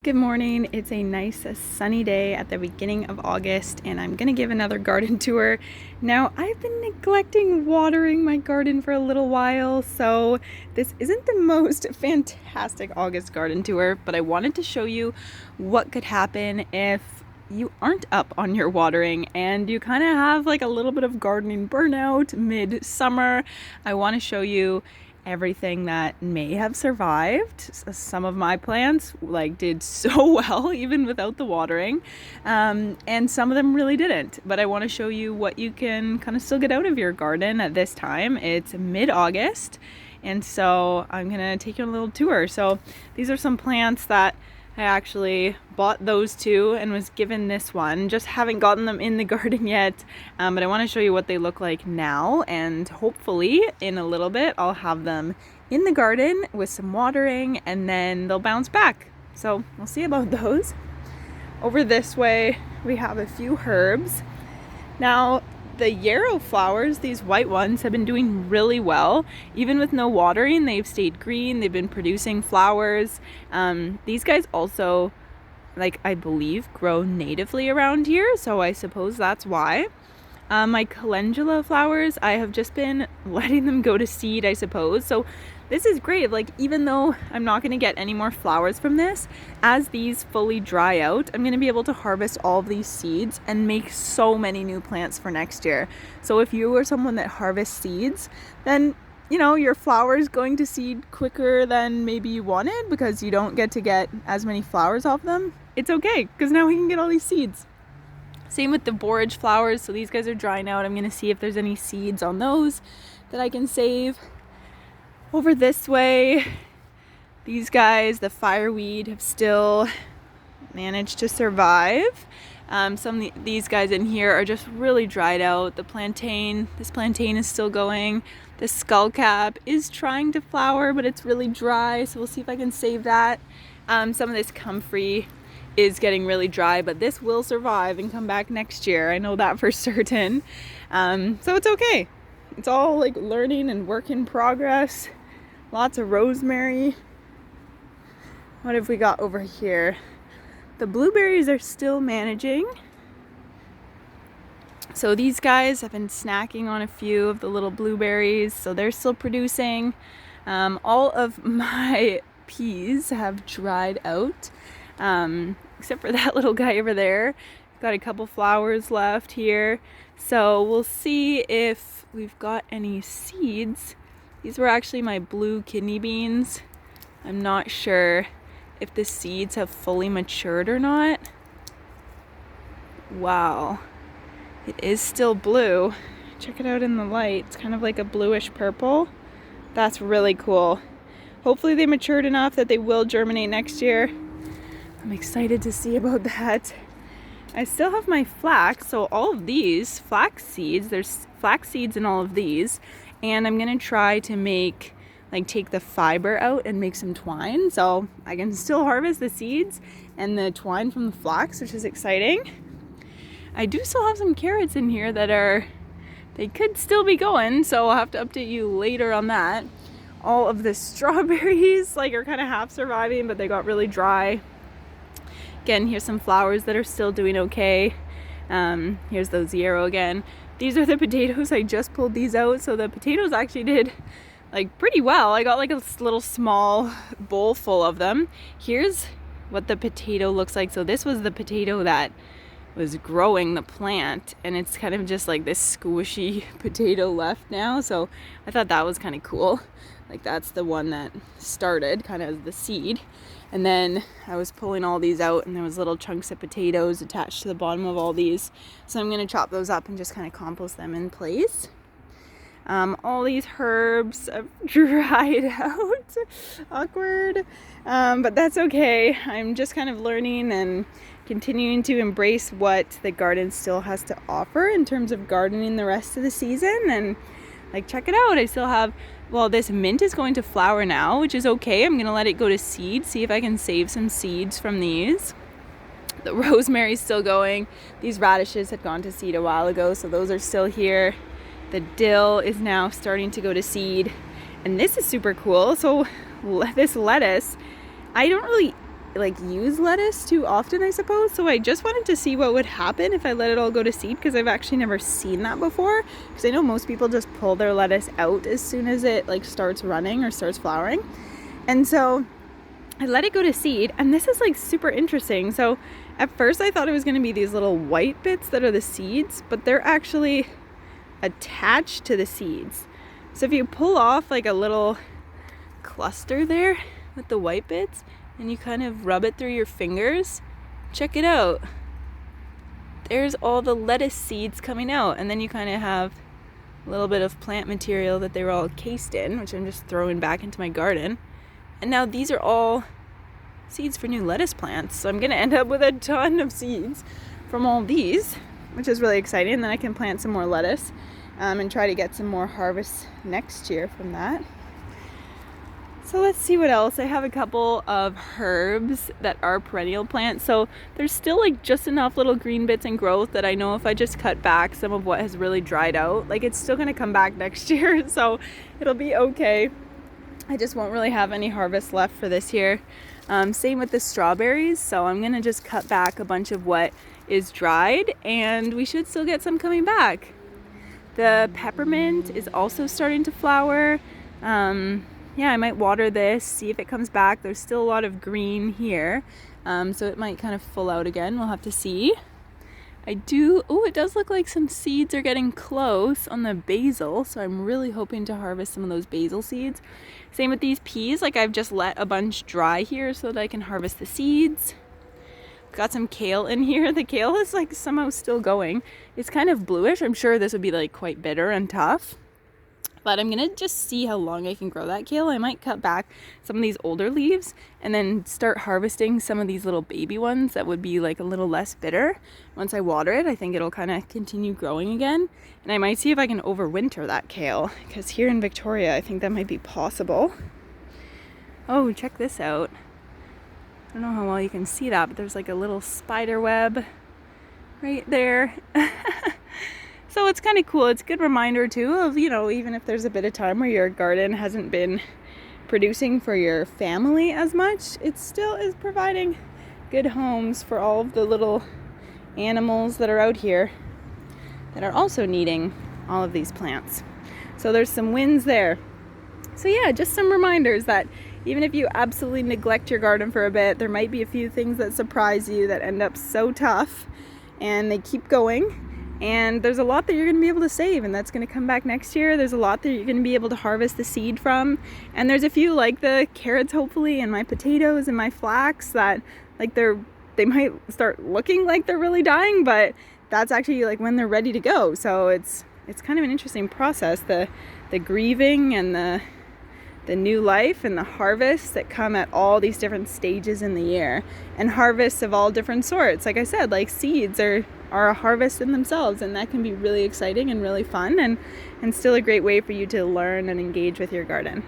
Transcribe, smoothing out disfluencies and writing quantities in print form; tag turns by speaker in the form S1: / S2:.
S1: Good morning. It's a nice sunny day at the beginning of August and I'm gonna give another garden tour. Now, I've been neglecting watering my garden for a little while, so this isn't the most fantastic August garden tour, but I wanted to show you what could happen if you aren't up on your watering and you kind of have like a little bit of gardening burnout mid-summer. I want to show you everything that may have survived. Some of my plants did so well even without the watering, and some of them really didn't. But I want to show you what you can kind of still get out of your garden at this time. It's mid-August, and so I'm gonna take you on a little tour. So these are some plants that I actually bought those two and was given this one. Just haven't gotten them in the garden yet, but I want to show you what they look like now, and hopefully in a little bit I'll have them in the garden with some watering and then they'll bounce back. So we'll see about those. Over this way we have a few herbs. Now, the yarrow flowers, these white ones, have been doing really well. Even with no watering, they've stayed green. They've been producing flowers. These guys also, I believe, grow natively around here, so I suppose that's why. My calendula flowers, I have just been letting them go to seed, I suppose. So this is great. Even though I'm not going to get any more flowers from this, as these fully dry out, I'm going to be able to harvest all of these seeds and make so many new plants for next year. So if you are someone that harvests seeds, then your flower is going to seed quicker than maybe you wanted because you don't get to get as many flowers off them. It's okay, because now we can get all these seeds. Same with the borage flowers. So these guys are drying out. I'm going to see if there's any seeds on those that I can save. Over this way, these guys, the fireweed, have still managed to survive. Some of these guys in here are just really dried out. This plantain is still going. The skullcap is trying to flower, but it's really dry, so we'll see if I can save that. Some of this comfrey is getting really dry, but this will survive and come back next year. I know that for certain. So it's okay. It's all learning and work in progress. Lots of rosemary. What have we got over here? The blueberries are still managing. So these guys have been snacking on a few of the little blueberries, so they're still producing. All of my peas have dried out, except for that little guy over there. Got a couple flowers left here. So we'll see if we've got any seeds. These were actually my blue kidney beans. I'm not sure if the seeds have fully matured or not. Wow, it is still blue. Check it out in the light. It's kind of like a bluish purple. That's really cool. Hopefully they matured enough that they will germinate next year. I'm excited to see about that. I still have my flax, so all of these flax seeds, there's flax seeds in all of these, and I'm gonna try to make take the fiber out and make some twine, so I can still harvest the seeds and the twine from the flax, which is exciting. I do still have some carrots in here they could still be going, so I'll have to update you later on that. All of the strawberries are kind of half surviving, but they got really dry. Again, here's some flowers that are still doing okay. Here's those yarrow again. These are the potatoes. I just pulled these out, so the potatoes actually did pretty well. I got a little small bowl full of them. Here's what the potato looks like. So this was the potato that was growing the plant, and it's kind of just this squishy potato left now. So I thought that was kind of cool. That's the one that started kind of the seed. And then I was pulling all these out, and there was little chunks of potatoes attached to the bottom of all these. So I'm going to chop those up and just kind of compost them in place. All these herbs have dried out. Awkward. But that's okay. I'm just kind of learning and continuing to embrace what the garden still has to offer in terms of gardening the rest of the season. And check it out. I still have, this mint is going to flower now, which is okay. I'm going to let it go to seed, see if I can save some seeds from these. The rosemary's still going. These radishes had gone to seed a while ago, so those are still here. The dill is now starting to go to seed. And this is super cool. So this lettuce, I don't really like use lettuce too often, I suppose. So I just wanted to see what would happen if I let it all go to seed, because I've actually never seen that before. Because I know most people just pull their lettuce out as soon as it like starts running or starts flowering. And so I let it go to seed, and this is like super interesting. So at first I thought it was going to be these little white bits that are the seeds, but they're actually attached to the seeds. So if you pull off like a little cluster there with the white bits, and you kind of rub it through your fingers, check it out. There's all the lettuce seeds coming out, and then you kind of have a little bit of plant material that they were all cased in, which I'm just throwing back into my garden. And now these are all seeds for new lettuce plants. So I'm gonna end up with a ton of seeds from all these, which is really exciting. And then I can plant some more lettuce and try to get some more harvests next year from that. So let's see what else. I have a couple of herbs that are perennial plants. So there's still like just enough little green bits and growth that I know if I just cut back some of what has really dried out, like it's still gonna come back next year. So it'll be okay. I just won't really have any harvest left for this year. Same with the strawberries. So I'm gonna just cut back a bunch of what is dried, and we should still get some coming back. The peppermint is also starting to flower. Yeah, I might water this, see if it comes back. There's still a lot of green here, so it might kind of full out again. We'll have to see. It does look like some seeds are getting close on the basil, so I'm really hoping to harvest some of those basil seeds. Same with these peas, like I've just let a bunch dry here so that I can harvest the seeds. Got some kale in here. The kale is like somehow still going. It's kind of bluish. I'm sure this would be like quite bitter and tough. But I'm gonna just see how long I can grow that kale. I might cut back some of these older leaves and then start harvesting some of these little baby ones that would be like a little less bitter. Once I water it, I think it'll kind of continue growing again. And I might see if I can overwinter that kale, because here in Victoria, I think that might be possible. Oh, check this out. I don't know how well you can see that, but there's like a little spider web right there. So it's kind of cool. It's a good reminder too of, even if there's a bit of time where your garden hasn't been producing for your family as much, it still is providing good homes for all of the little animals that are out here that are also needing all of these plants. So there's some wins there. So yeah, just some reminders that even if you absolutely neglect your garden for a bit, there might be a few things that surprise you that end up so tough, and they keep going. And there's a lot that you're going to be able to save, and that's going to come back next year. There's a lot that you're going to be able to harvest the seed from. And there's a few, like the carrots hopefully, and my potatoes and my flax, that like they might start looking like they're really dying, but that's actually like when they're ready to go. So it's kind of an interesting process, the grieving and the new life and the harvests that come at all these different stages in the year, and harvests of all different sorts. Like I said, like seeds are a harvest in themselves, and that can be really exciting and really fun, and still a great way for you to learn and engage with your garden.